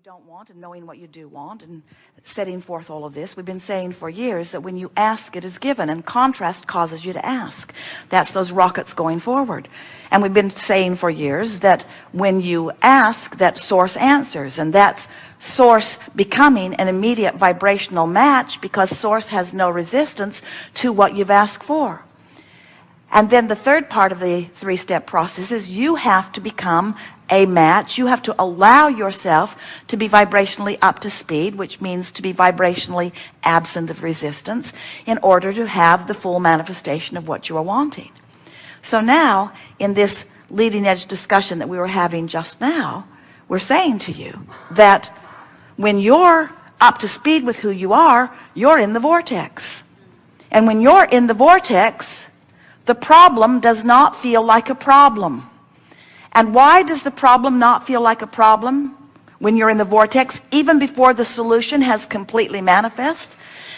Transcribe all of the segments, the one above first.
don't want and knowing what you do want and setting forth all of this. We've been saying for years that when you ask, it is given, and contrast causes you to ask. That's those rockets going forward. And we've been saying for years that when you ask, that source answers, and that's source becoming an immediate vibrational match because source has no resistance to what you've asked for. And then the third part of the three-step process is you have to become a match. You have to allow yourself to be vibrationally up to speed, which means to be vibrationally absent of resistance, in order to have the full manifestation of what you are wanting. So now, in this leading edge discussion that we were having just now, we're saying to you that when you're up to speed with who you are, you're in the vortex. And when you're in the vortex, the problem does not feel like a problem. And why does the problem not feel like a problem when you're in the vortex, even before the solution has completely manifest?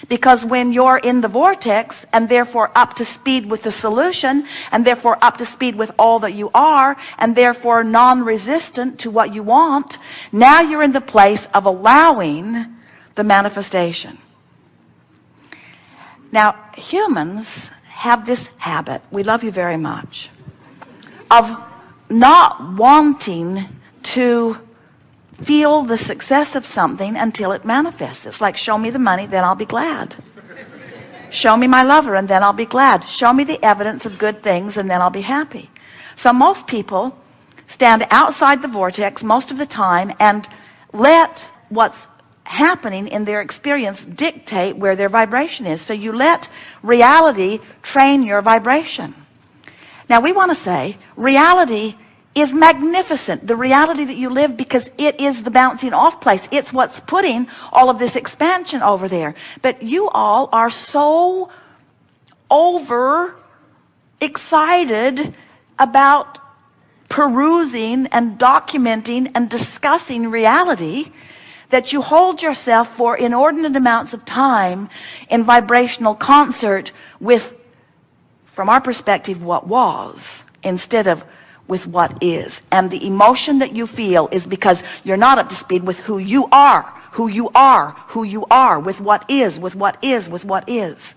Because when you're in the vortex and therefore up to speed with the solution, and therefore up to speed with all that you are, and therefore non-resistant to what you want, now you're in the place of allowing the manifestation. Now, humans have this habit, we love you very much, of not wanting to feel the success of something until it manifests. It's like, show me the money, then I'll be glad. Show me my lover, and then I'll be glad. Show me the evidence of good things, and then I'll be happy. So most people stand outside the vortex most of the time and let what's happening in their experience dictate where their vibration is. So you let reality train your vibration. Now we want to say reality is magnificent, the reality that you live, because it is the bouncing off place. It's what's putting all of this expansion over there. But you all are so over excited about perusing and documenting and discussing reality that you hold yourself for inordinate amounts of time in vibrational concert with, from our perspective, what was, instead of with what is. And the emotion that you feel is because you're not up to speed with who you are, who you are, who you are, with what is, with what is, with what is.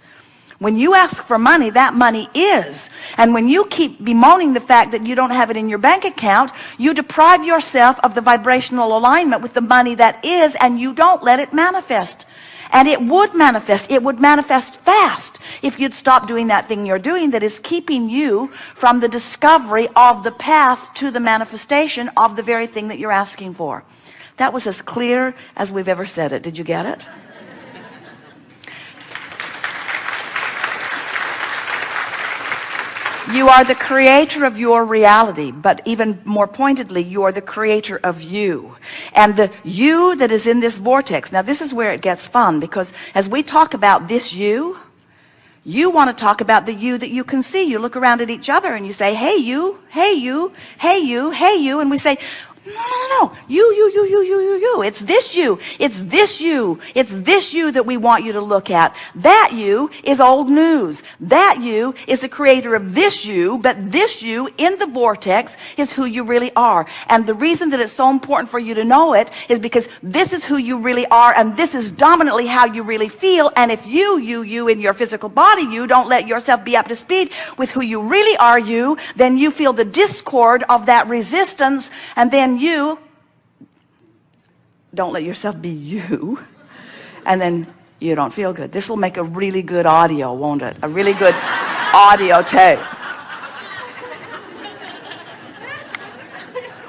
When you ask for money, that money is. And when you keep bemoaning the fact that you don't have it in your bank account, you deprive yourself of the vibrational alignment with the money that is, and you don't let it manifest. And it would manifest. It would manifest fast if you'd stop doing that thing you're doing that is keeping you from the discovery of the path to the manifestation of the very thing that you're asking for. That was as clear as we've ever said it. Did you get it? You are the creator of your reality, but even more pointedly, you are the creator of you. And the you that is in this vortex. Now this is where it gets fun, because as we talk about this you want to talk about the you that you can see. You look around at each other and you say, hey you, hey you, hey you, hey you. And we say, no. You. It's this you. It's this you. It's this you that we want you to look at. That you is old news. That you is the creator of this you, but this you in the vortex is who you really are. And the reason that it's so important for you to know it is because this is who you really are, and this is dominantly how you really feel. And if you in your physical body, you don't let yourself be up to speed with who you really are, then you feel the discord of that resistance, and then you don't let yourself be you, and then you don't feel good. This will make a really good audio, won't it? A really good audio tape.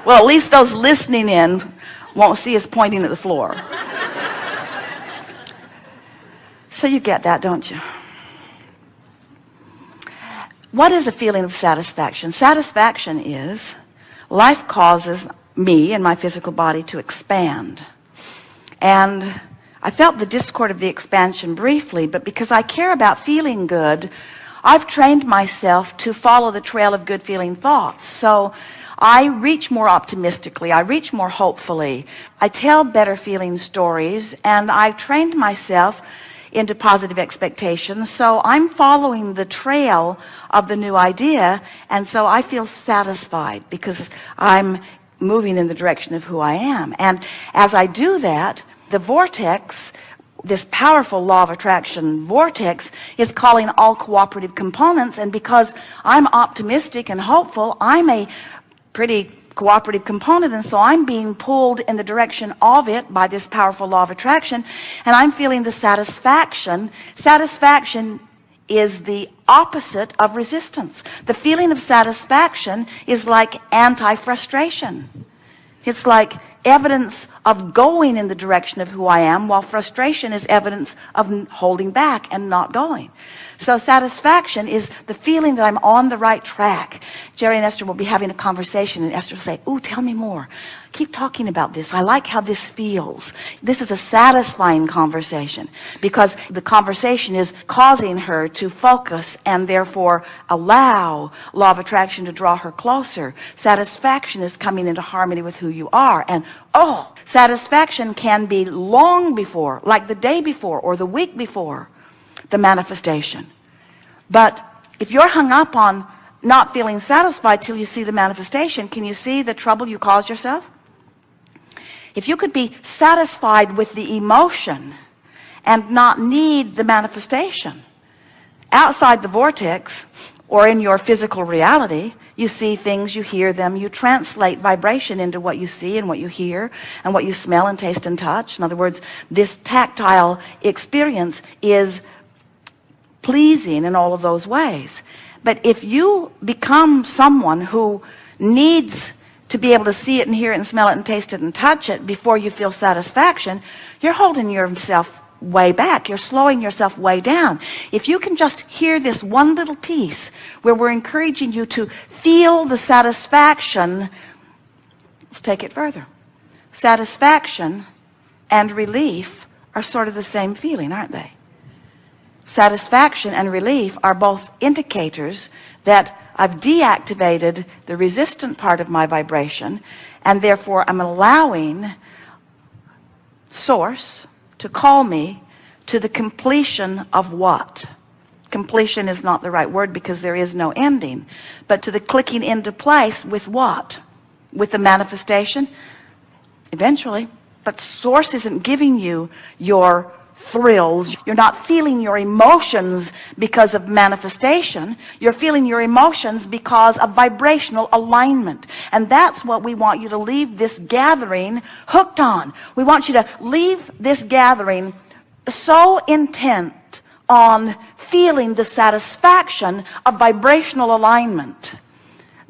Well, at least those listening in won't see us pointing at the floor. So you get that, don't you? What is a feeling of satisfaction? Satisfaction is life causes me and my physical body to expand. And I felt the discord of the expansion briefly, but because I care about feeling good, I've trained myself to follow the trail of good feeling thoughts. So I reach more optimistically, I reach more hopefully, I tell better feeling stories, and I've trained myself into positive expectations. So I'm following the trail of the new idea, and so I feel satisfied because I'm moving in the direction of who I am. And as I do that, the vortex, this powerful law of attraction vortex, is calling all cooperative components. And because I'm optimistic and hopeful, I'm a pretty cooperative component, and so I'm being pulled in the direction of it by this powerful law of attraction, and I'm feeling the satisfaction. Satisfaction is the opposite of resistance. The feeling of satisfaction is like anti-frustration. It's like evidence of going in the direction of who I am, while frustration is evidence of holding back and not going. So satisfaction is the feeling that I'm on the right track. Jerry and Esther will be having a conversation, and Esther will say, "Ooh, tell me more. Keep talking about this. I like how this feels." This is a satisfying conversation because the conversation is causing her to focus and therefore allow law of attraction to draw her closer. Satisfaction is coming into harmony with who you are. And satisfaction can be long before, like the day before or the week before, the manifestation. But if you're hung up on not feeling satisfied till you see the manifestation, can you see the trouble you caused yourself? If you could be satisfied with the emotion and not need the manifestation, outside the vortex or in your physical reality, you see things, you hear them, you translate vibration into what you see and what you hear and what you smell and taste and touch. In other words, this tactile experience is pleasing in all of those ways. But if you become someone who needs to be able to see it and hear it and smell it and taste it and touch it before you feel satisfaction, you're holding yourself way back. You're slowing yourself way down. If you can just hear this one little piece where we're encouraging you to feel the satisfaction, let's take it further. Satisfaction and relief are sort of the same feeling, aren't they? Satisfaction and relief are both indicators that I've deactivated the resistant part of my vibration, and therefore I'm allowing Source to call me to the completion of what? Completion is not the right word because there is no ending, but to the clicking into place with what? With the manifestation? Eventually. But Source isn't giving you your thrills. You're not feeling your emotions because of manifestation. You're feeling your emotions because of vibrational alignment. And that's what we want you to leave this gathering hooked on. We want you to leave this gathering so intent on feeling the satisfaction of vibrational alignment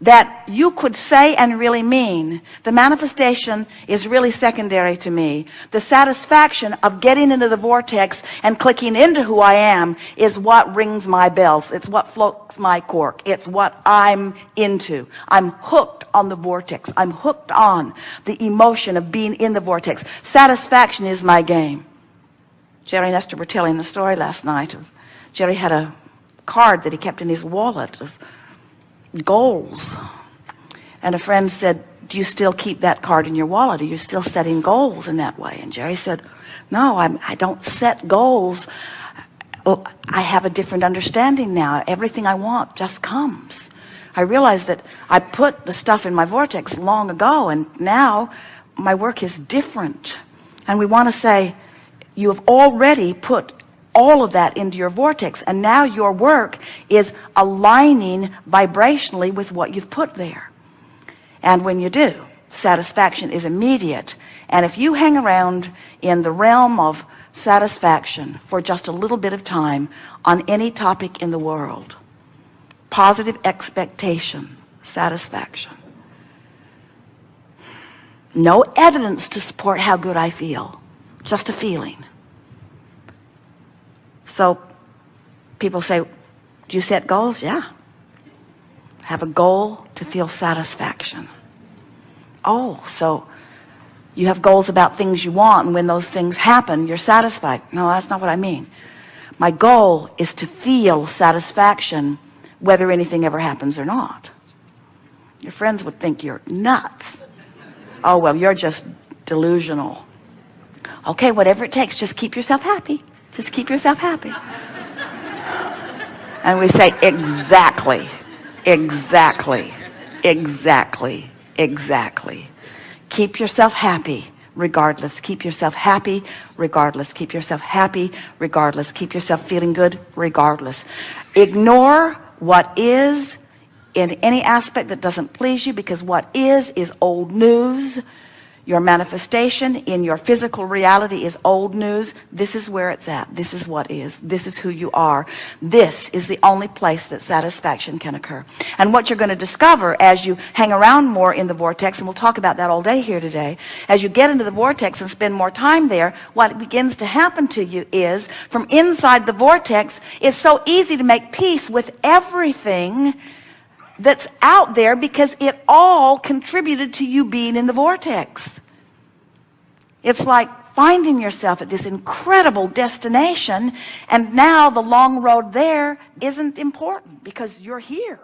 that you could say and really mean, the manifestation is really secondary to me. The satisfaction of getting into the vortex and clicking into who I am is what rings my bells. It's what floats my cork. It's what I'm into. I'm hooked on the vortex. I'm hooked on the emotion of being in the vortex. Satisfaction is my game. Jerry and Esther were telling the story last night. Jerry had a card that he kept in his wallet of goals, and a friend said, "Do you still keep that card in your wallet? Are you still setting goals in that way?" And Jerry said, "No, I don't set goals. I have a different understanding now. Everything I want just comes. I realize that I put the stuff in my vortex long ago, and now my work is different." And we want to say, you have already put all of that into your vortex, and now your work is aligning vibrationally with what you've put there. And when you do, satisfaction is immediate. And if you hang around in the realm of satisfaction for just a little bit of time on any topic in the world, positive expectation, satisfaction, no evidence to support how good I feel, just a feeling. So people say, "Do you set goals?" Yeah. Have a goal to feel satisfaction. Oh, so you have goals about things you want, and when those things happen, you're satisfied. No, that's not what I mean. My goal is to feel satisfaction whether anything ever happens or not. Your friends would think you're nuts. Oh, well, you're just delusional. Okay, whatever it takes, just keep yourself happy. Just keep yourself happy. And we say, exactly, exactly, exactly, exactly. Keep yourself happy regardless. Keep yourself happy regardless. Keep yourself happy regardless. Keep yourself feeling good regardless. Ignore what is in any aspect that doesn't please you, because what is old news. Your manifestation in your physical reality is old news. This is where it's at. This is what is. This is who you are. This is the only place that satisfaction can occur. And what you're going to discover as you hang around more in the vortex, and we'll talk about that all day here today, as you get into the vortex and spend more time there, what begins to happen to you is, from inside the vortex, it's so easy to make peace with everything that's out there, because it all contributed to you being in the vortex. It's like finding yourself at this incredible destination, and now the long road there isn't important because you're here.